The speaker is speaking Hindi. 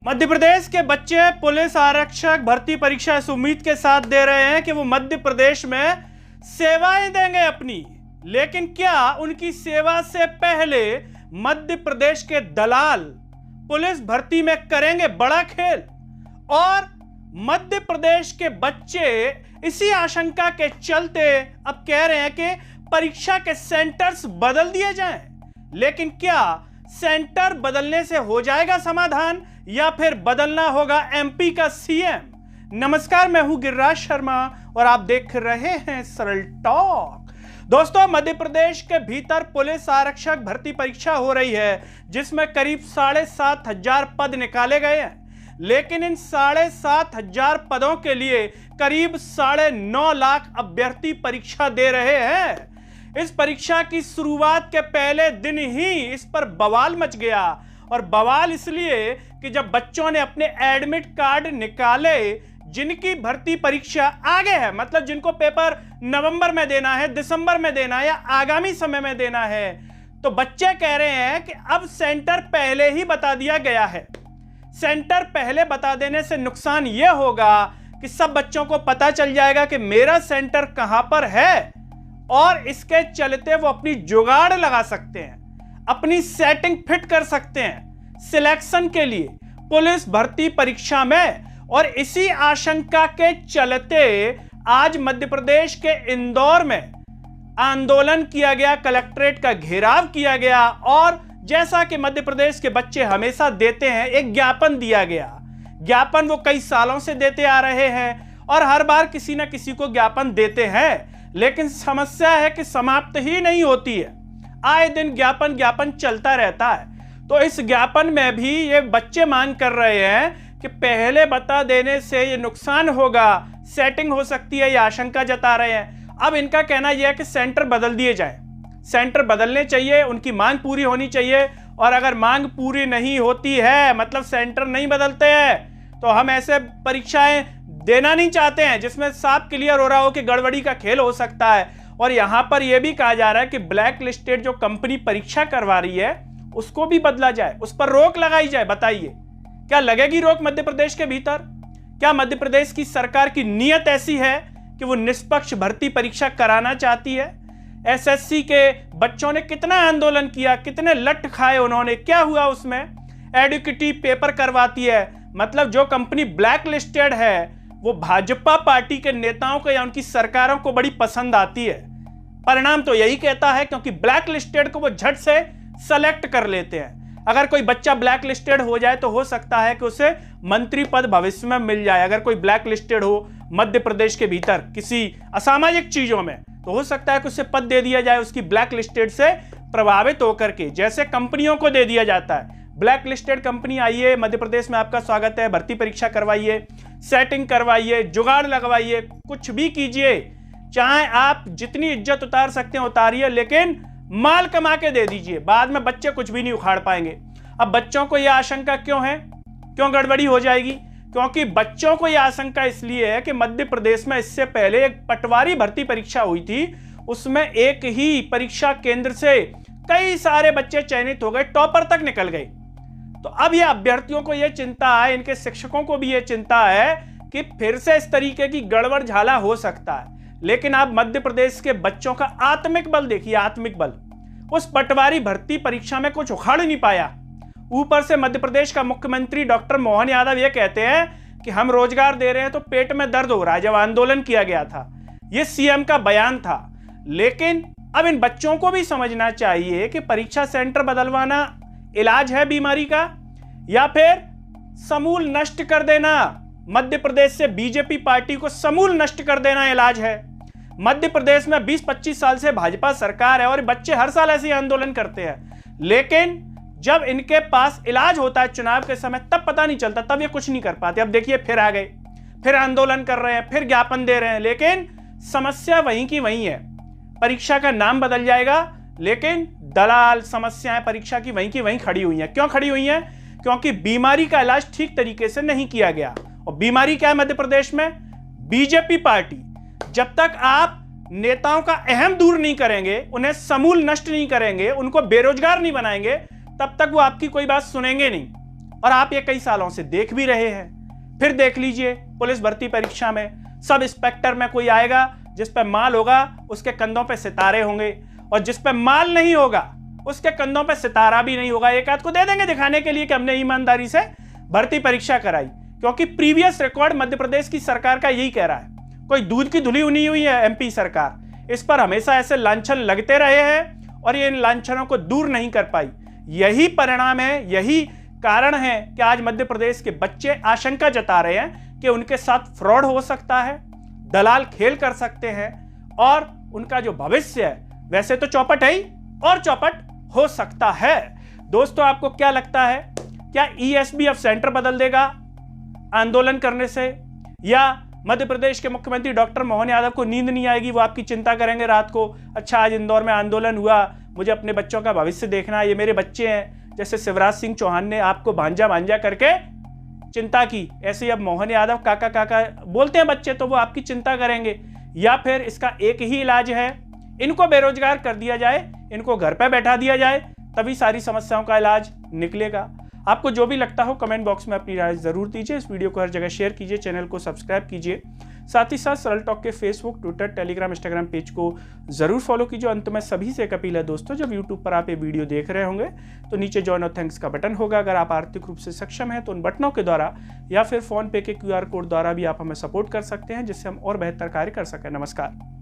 मध्य प्रदेश के बच्चे पुलिस आरक्षक भर्ती परीक्षा इस उम्मीद के साथ दे रहे हैं कि वो मध्य प्रदेश में सेवाएं देंगे अपनी, लेकिन क्या उनकी सेवा से पहले मध्य प्रदेश के दलाल पुलिस भर्ती में करेंगे बड़ा खेल? और मध्य प्रदेश के बच्चे इसी आशंका के चलते अब कह रहे हैं कि परीक्षा के सेंटर्स बदल दिए जाएं, लेकिन क्या सेंटर बदलने से हो जाएगा समाधान या फिर बदलना होगा एमपी का सीएम? नमस्कार, मैं हूं गिरिराज शर्मा और आप देख रहे हैं सरल टॉक। दोस्तों, मध्य प्रदेश के भीतर पुलिस आरक्षक भर्ती परीक्षा हो रही है जिसमें करीब 7,500 पद निकाले गए हैं, लेकिन इन 7,500 पदों के लिए करीब 9.5 लाख अभ्यर्थी परीक्षा दे रहे हैं। इस परीक्षा की शुरुआत के पहले दिन ही इस पर बवाल मच गया, और बवाल इसलिए कि जब बच्चों ने अपने एडमिट कार्ड निकाले जिनकी भर्ती परीक्षा आगे है, मतलब जिनको पेपर नवंबर में देना है, दिसंबर में देना है या आगामी समय में देना है, तो बच्चे कह रहे हैं कि अब सेंटर पहले ही बता दिया गया है। सेंटर पहले बता देने से नुकसान यह होगा कि सब बच्चों को पता चल जाएगा कि मेरा सेंटर कहां पर है, और इसके चलते वो अपनी जुगाड़ लगा सकते हैं, अपनी सेटिंग फिट कर सकते हैं सिलेक्शन के लिए पुलिस भर्ती परीक्षा में। और इसी आशंका के चलते आज मध्य प्रदेश के इंदौर में आंदोलन किया गया, कलेक्ट्रेट का घेराव किया गया, और जैसा कि मध्य प्रदेश के बच्चे हमेशा देते हैं, एक ज्ञापन दिया गया। ज्ञापन वो कई सालों से देते आ रहे हैं और हर बार किसी ना किसी को ज्ञापन देते हैं, लेकिन समस्या है कि समाप्त ही नहीं होती है। आए दिन ज्ञापन चलता रहता है। तो इस ज्ञापन में भी ये बच्चे मांग कर रहे हैं कि पहले बता देने से ये नुकसान होगा, सेटिंग हो सकती है, ये आशंका जता रहे हैं। अब इनका कहना यह है कि सेंटर बदल दिए जाएं, सेंटर बदलने चाहिए, उनकी मांग पूरी होनी चाहिए, और अगर मांग पूरी नहीं होती है, मतलब सेंटर नहीं बदलते हैं, तो हम ऐसे परीक्षाएं देना नहीं चाहते हैं जिसमें साफ क्लियर हो रहा हो कि गड़बड़ी का खेल हो सकता है। और यहां पर यह भी कहा जा रहा है कि ब्लैक लिस्टेड जो कंपनी परीक्षा करवा रही है उसको भी बदला जाए, उस पर रोक लगाई जाए। बताइए, क्या लगेगी रोक मध्य प्रदेश के भीतर? क्या मध्य प्रदेश की सरकार की नीयत ऐसी है कि वो निष्पक्ष भर्ती परीक्षा कराना चाहती है? एसएससी के बच्चों ने कितना आंदोलन किया, कितने लट खाए उन्होंने, क्या हुआ उसमें? एडुकेटी पेपर करवाती है, मतलब जो कंपनी ब्लैक लिस्टेड है वो भाजपा पार्टी के नेताओं को या उनकी सरकारों को बड़ी पसंद आती है। परिणाम तो यही कहता है, क्योंकि ब्लैक लिस्टेड को वो झट से सेलेक्ट कर लेते हैं। अगर कोई बच्चा ब्लैक लिस्टेड हो जाए तो हो सकता है कि उसे मंत्री पद भविष्य में मिल जाए। अगर कोई ब्लैक लिस्टेड हो मध्य प्रदेश के भीतर किसी असामाजिक चीजों में, तो हो सकता है कि उसे पद दे दिया जाए उसकी ब्लैक लिस्टेड से प्रभावित होकर के, जैसे कंपनियों को दे दिया जाता है। ब्लैक लिस्टेड कंपनी आइए, मध्य प्रदेश में आपका स्वागत है, भर्ती परीक्षा करवाइए, सेटिंग करवाइए, जुगाड़ लगवाइए, कुछ भी कीजिए, चाहे आप जितनी इज्जत उतार सकते हैं उतारिए, लेकिन माल कमा के दे दीजिए। बाद में बच्चे कुछ भी नहीं उखाड़ पाएंगे। अब बच्चों को यह आशंका क्यों है, क्यों गड़बड़ी हो जाएगी? क्योंकि बच्चों को यह आशंका इसलिए है कि मध्य प्रदेश में इससे पहले एक पटवारी भर्ती परीक्षा हुई थी, उसमें एक ही परीक्षा केंद्र से कई सारे बच्चे चयनित हो गए, टॉपर तक निकल गए। तो अब ये अभ्यर्थियों को यह चिंता है, इनके शिक्षकों को भी यह चिंता है कि फिर से इस तरीके की गड़बड़ झाला हो सकता है। लेकिन आप मध्य प्रदेश के बच्चों का आत्मिक बल देखिए, आत्मिक बल। उस पटवारी भर्ती परीक्षा में कुछ उखाड़ नहीं पाया। ऊपर से मध्य प्रदेश का मुख्यमंत्री डॉक्टर मोहन यादव ये कहते हैं कि हम रोजगार दे रहे हैं तो पेट में दर्द हो रहा है, जब आंदोलन किया गया था। यह सीएम का बयान था। लेकिन अब इन बच्चों को भी समझना चाहिए कि परीक्षा सेंटर बदलवाना इलाज है बीमारी का, या फिर समूल नष्ट कर देना, मध्य प्रदेश से बीजेपी पार्टी को समूल नष्ट कर देना इलाज है। मध्य प्रदेश में 20-25 साल से भाजपा सरकार है और बच्चे हर साल ऐसे आंदोलन करते हैं, लेकिन जब इनके पास इलाज होता है चुनाव के समय तब पता नहीं चलता, तब ये कुछ नहीं कर पाते। अब देखिए फिर आ गए, फिर आंदोलन कर रहे हैं, फिर ज्ञापन दे रहे हैं, लेकिन समस्या वहीं की वहीं है। परीक्षा का नाम बदल जाएगा, लेकिन दलाल समस्याएं परीक्षा की वहीं खड़ी हुई हैं। क्यों खड़ी हुई हैं? क्योंकि बीमारी का इलाज ठीक तरीके से नहीं किया गया। और बीमारी क्या है मध्य प्रदेश में? BJP party. जब तक आप नेताओं का अहम दूर नहीं करेंगे, उन्हें समूल नष्ट नहीं करेंगे, उनको बेरोजगार नहीं बनाएंगे, तब तक वो आपकी कोई बात सुनेंगे नहीं। और आप ये कई सालों से देख भी रहे हैं। फिर देख लीजिए, पुलिस भर्ती परीक्षा में सब इंस्पेक्टर में कोई आएगा, जिस पे माल होगा उसके कंधों पे सितारे होंगे, और जिस पे माल नहीं होगा उसके कंधों पे सितारा भी नहीं होगा। एक आध को दे देंगे दिखाने के लिए कि हमने ईमानदारी से भर्ती परीक्षा कराई, क्योंकि प्रीवियस रिकॉर्ड मध्य प्रदेश की सरकार का यही कह रहा है। कोई दूध की धुली नहीं हुई है एमपी सरकार, इस पर हमेशा ऐसे लांछन लगते रहे हैं और ये इन लांछनों को दूर नहीं कर पाई। यही परिणाम है, यही कारण है कि आज मध्य प्रदेश के बच्चे आशंका जता रहे हैं कि उनके साथ फ्रॉड हो सकता है, दलाल खेल कर सकते हैं और उनका जो भविष्य है वैसे तो चौपट है ही और चौपट हो सकता है। दोस्तों, आपको क्या लगता है, क्या ईएसबी अब सेंटर बदल देगा आंदोलन करने से, या मध्य प्रदेश के मुख्यमंत्री डॉक्टर मोहन यादव को नींद नहीं आएगी, वो आपकी चिंता करेंगे रात को? अच्छा, आज इंदौर में आंदोलन हुआ, मुझे अपने बच्चों का भविष्य देखना है, ये मेरे बच्चे हैं। जैसे शिवराज सिंह चौहान ने आपको भांजा भांजा करके चिंता की, ऐसे ही अब मोहन यादव काका काका बोलते हैं बच्चे, तो वो आपकी चिंता करेंगे। या फिर इसका एक ही इलाज है, इनको बेरोजगार कर दिया जाए, इनको घर पे बैठा दिया जाए, तभी सारी समस्याओं का इलाज निकलेगा। आपको जो भी लगता हो कमेंट बॉक्स में अपनी राय जरूर दीजिए। इस वीडियो को हर जगह शेयर कीजिए, चैनल को सब्सक्राइब कीजिए, साथ ही साथ सरल टॉक के Facebook, Twitter, Telegram, Instagram page को जरूर फॉलो कीजिए। अंत में सभी से एक अपील है दोस्तों, जब यूट्यूब पर आप ये वीडियो देख रहे होंगे तो नीचे जॉइन और थैंक्स का बटन होगा। अगर आप आर्थिक रूप से सक्षम हैं तो उन बटनों के द्वारा या फिर फोन पे के QR कोड द्वारा भी आप हमें सपोर्ट कर सकते हैं, जिससे हम और बेहतर कार्य कर सकें। नमस्कार।